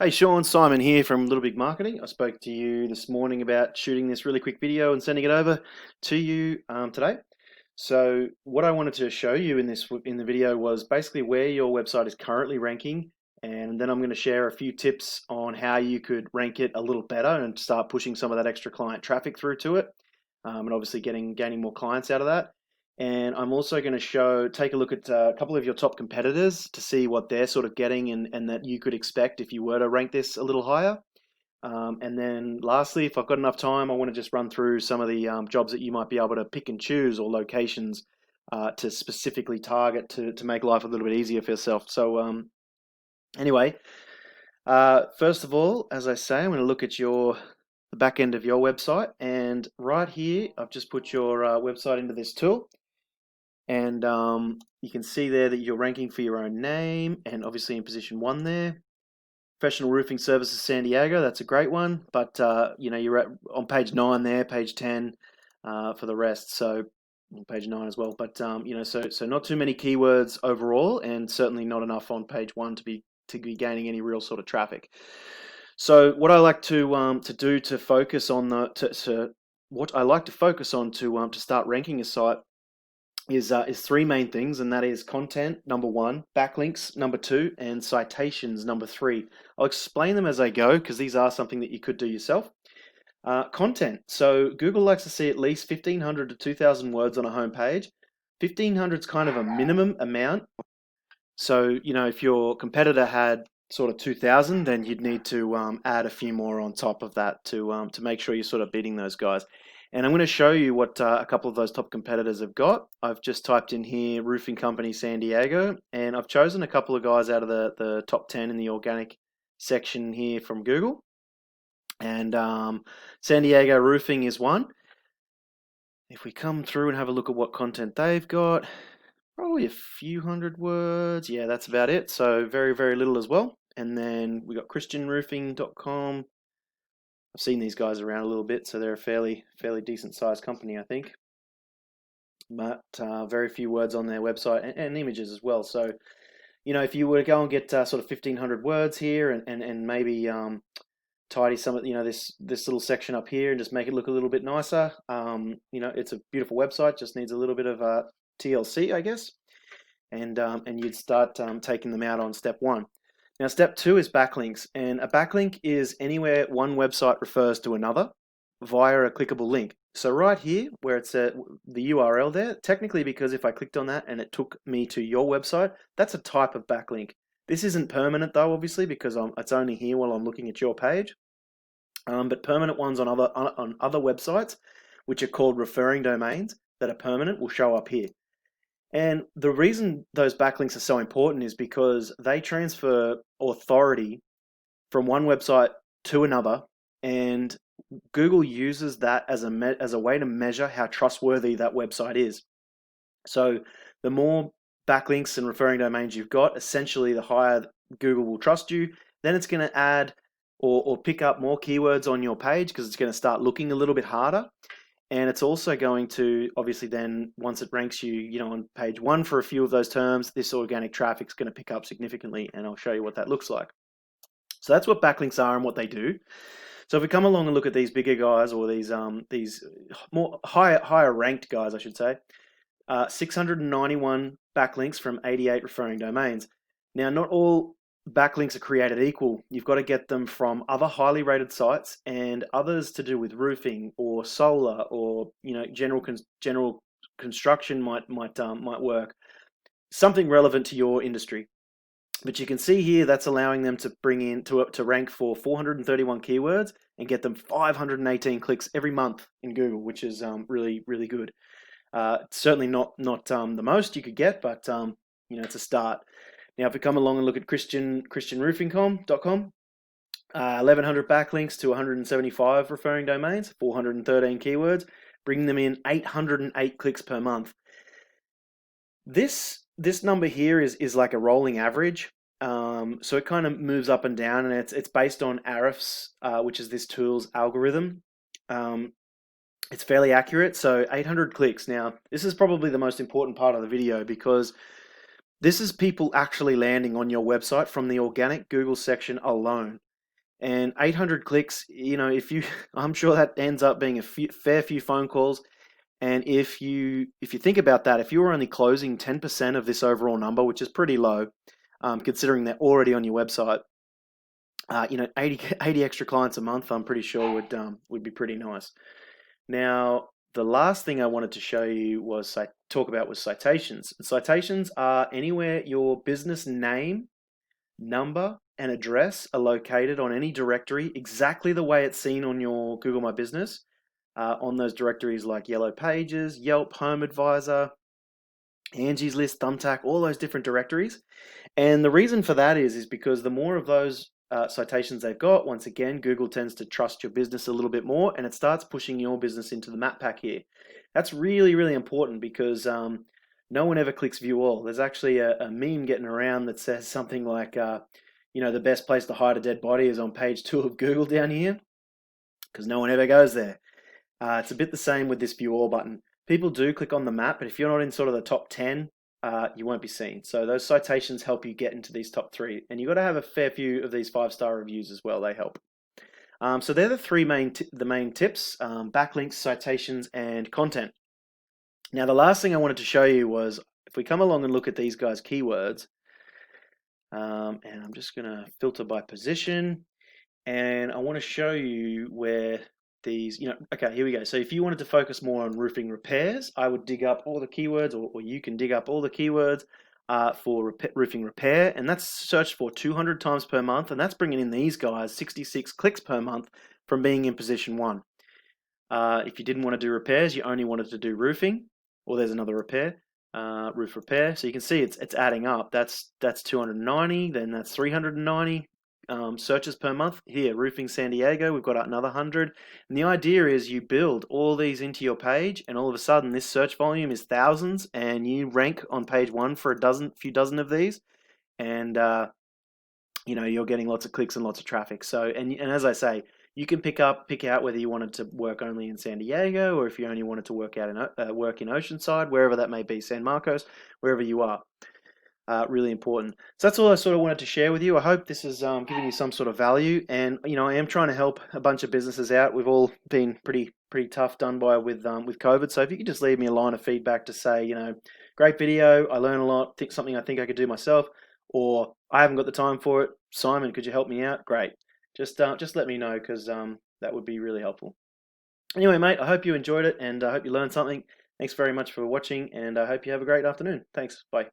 Hey Sean, Simon here from Little Big Marketing. I spoke to you this morning about shooting this really quick video and sending it over to you today. So what I wanted to show you in the video was basically where your website is currently ranking, and then I'm going to share a few tips on how you could rank it a little better and start pushing some of that extra client traffic through to it, and obviously gaining more clients out of that. And I'm also going to take a look at a couple of your top competitors to see what they're sort of getting and that you could expect if you were to rank this a little higher. And then lastly, if I've got enough time, I want to just run through some of the jobs that you might be able to pick and choose, or locations to specifically target to make life a little bit easier for yourself. So anyway, first of all, as I say, I'm going to look at the back end of your website. And right here, I've just put your website into this tool. And you can see there that you're ranking for your own name and obviously in position 1 there. Professional Roofing Services San Diego, that's a great one. But you're on page 9 there, page 10 for the rest. So on page 9 as well. But so not too many keywords overall, and certainly not enough on page 1 to be gaining any real sort of traffic. So what I like to do to focus on to start ranking a site is 3 main things, and that is content, number 1, backlinks, number 2, and citations, number 3. I'll explain them as I go because these are something that you could do yourself. Content. So Google likes to see at least 1,500 to 2,000 words on a homepage. 1,500 is kind of a minimum amount. So, if your competitor had sort of 2,000, then you'd need to add a few more on top of that to make sure you're sort of beating those guys. And I'm going to show you what a couple of those top competitors have got. I've just typed in here Roofing Company San Diego, and I've chosen a couple of guys out of the top 10 in the organic section here from Google. And San Diego Roofing is one. If we come through and have a look at what content they've got, probably a few hundred words. Yeah, that's about it. So very, very little as well. And then we got christianroofing.com. I've seen these guys around a little bit, so they're a fairly decent sized company, I think. But very few words on their website and images as well. So, if you were to go and get sort of 1,500 words here and maybe tidy some of this little section up here and just make it look a little bit nicer. It's a beautiful website, just needs a little bit of TLC, I guess. And you'd start taking them out on step 1. Now, step 2 is backlinks, and a backlink is anywhere one website refers to another via a clickable link. So right here, where it's the URL there, technically, because if I clicked on that and it took me to your website, that's a type of backlink. This isn't permanent though, obviously, because it's only here while I'm looking at your page. But permanent ones on other websites, which are called referring domains that are permanent, will show up here. And the reason those backlinks are so important is because they transfer authority from one website to another, and Google uses that as a way to measure how trustworthy that website is. So the more backlinks and referring domains you've got, essentially the higher Google will trust you. Then it's going to add or pick up more keywords on your page because it's going to start looking a little bit harder. And it's also going to, obviously then, once it ranks you, on page 1 for a few of those terms, this organic traffic is going to pick up significantly, and I'll show you what that looks like. So that's what backlinks are and what they do. So if we come along and look at these bigger guys, or these more higher ranked guys, I should say, 691 backlinks from 88 referring domains. Now, not all backlinks are created equal. You've got to get them from other highly rated sites and others to do with roofing or solar, or general construction might work. Something relevant to your industry. But you can see here that's allowing them to bring in to rank for 431 keywords and get them 518 clicks every month in Google, which is really, really good. Certainly not the most you could get, but it's a start. Now, if we come along and look at christianroofing.com, 1,100 backlinks to 175 referring domains, 413 keywords, bringing them in 808 clicks per month. This number here is like a rolling average, so it kind of moves up and down, and it's based on Ahrefs, which is this tool's algorithm. It's fairly accurate, so 800 clicks. Now, this is probably the most important part of the video because this is people actually landing on your website from the organic Google section alone. And 800 clicks, if you, I'm sure that ends up being a fair few phone calls. And if you think about that, if you were only closing 10% of this overall number, which is pretty low, considering they're already on your website, 80 extra clients a month, I'm pretty sure would be pretty nice. Now, the last thing I wanted to show you was talk about was citations. And citations are anywhere your business name, number, and address are located on any directory, exactly the way it's seen on your Google My Business, on those directories like Yellow Pages, Yelp, Home Advisor, Angie's List, Thumbtack, all those different directories. And the reason for that is because the more of those citations they've got, once again, Google tends to trust your business a little bit more, and it starts pushing your business into the map pack here. That's really, really important because no one ever clicks view all. There's actually a meme getting around that says something like, the best place to hide a dead body is on page 2 of Google down here, because no one ever goes there. It's a bit the same with this view all button. People do click on the map, but if you're not in sort of the top 10, you won't be seen. So those citations help you get into these top 3. And you've got to have a fair few of these 5-star reviews as well. They help. So they're the main tips, backlinks, citations, and content. Now, the last thing I wanted to show you was if we come along and look at these guys' keywords, and I'm just going to filter by position, and I want to show you where these, okay, here we go. So if you wanted to focus more on roofing repairs, I would dig up all the keywords, or you can dig up all the keywords for roofing repair, and that's searched for 200 times per month, and that's bringing in these guys 66 clicks per month from being in position 1. If you didn't want to do repairs, you only wanted to do roofing, or there's another repair, roof repair. So you can see it's adding up. That's 290, then that's 390. Searches per month. Here, Roofing San Diego, we've got another 100. And the idea is you build all these into your page, and all of a sudden this search volume is thousands, and you rank on page 1 for a few dozen of these, and you're getting lots of clicks and lots of traffic. So, and as I say, you can pick out whether you wanted to work only in San Diego, or if you only wanted to work in Oceanside, wherever that may be, San Marcos, wherever you are. Really important. So that's all I sort of wanted to share with you. I hope this has given you some sort of value, and I am trying to help a bunch of businesses out. We've all been pretty tough done by with COVID. So if you could just leave me a line of feedback to say, great video, I learned a lot, something I think I could do myself, or I haven't got the time for it. Simon, could you help me out? Great. Just let me know, because that would be really helpful. Anyway, mate, I hope you enjoyed it, and I hope you learned something. Thanks very much for watching, and I hope you have a great afternoon. Thanks. Bye.